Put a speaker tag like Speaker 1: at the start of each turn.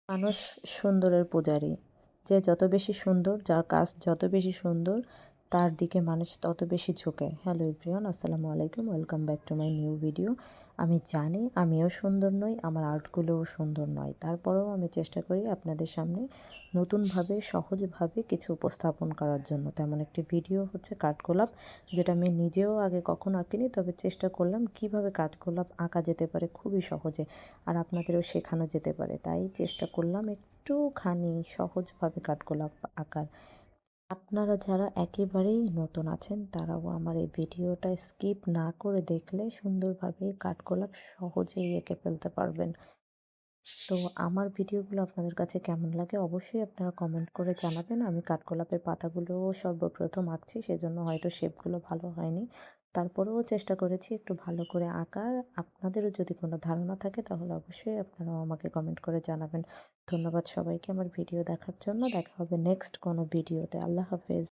Speaker 1: মানুষ সুন্দরের পূজারী। যে যত বেশি সুন্দর, যার কাজ যত বেশি সুন্দর, তার দিকে মানুষ তত বেশি ঝোঁকে। হ্যালো এভরিওয়ান, আসসালামু আলাইকুম। Welcome back to my new video. আমি জানি আমিও সুন্দর নই, আমার আর্টগুলোও সুন্দর নয়। তারপরেও আমি চেষ্টা করি আপনাদের সামনে নতুনভাবে, সহজভাবে কিছু উপস্থাপন করার জন্য। তেমন একটি ভিডিও হচ্ছে কাঠগোলাপ, যেটা আমি নিজেও আগে কখনো আঁকিনি, তবে চেষ্টা করলাম কিভাবে কাঠগোলাপ আঁকা যেতে পারে খুবই সহজে। আর আপনাদেরও শেখানো যেতে পারে, তাই চেষ্টা করলাম একটুখানি সহজভাবে কাঠগোলাপ আঁকার। আপনারা যারা একেবারেই নতুন আছেন তারাও আমার এই ভিডিওটা স্কিপ না করে দেখলে সুন্দরভাবে কাঠগোলাপ সহজেই এঁকে ফেলতে পারবেন। তো আমার ভিডিওগুলো আপনাদের কাছে কেমন লাগে অবশ্যই আপনারা কমেন্ট করে জানাবেন। আমি কাঠগোলাপের পাতাগুলো সর্বপ্রথম আঁকছি, সেজন্য হয়তো শেপগুলো ভালো হয়নি। তারপরেও চেষ্টা করেছি একটু ভালো করে আঁকার। আপনাদেরও যদি কোনো ধারণা থাকে তাহলে অবশ্যই আপনারাও আমাকে কমেন্ট করে জানাবেন। ধন্যবাদ সবাইকে আমার ভিডিও দেখার জন্য। দেখা হবে নেক্সট কোনো ভিডিওতে। আল্লাহ হাফেজ।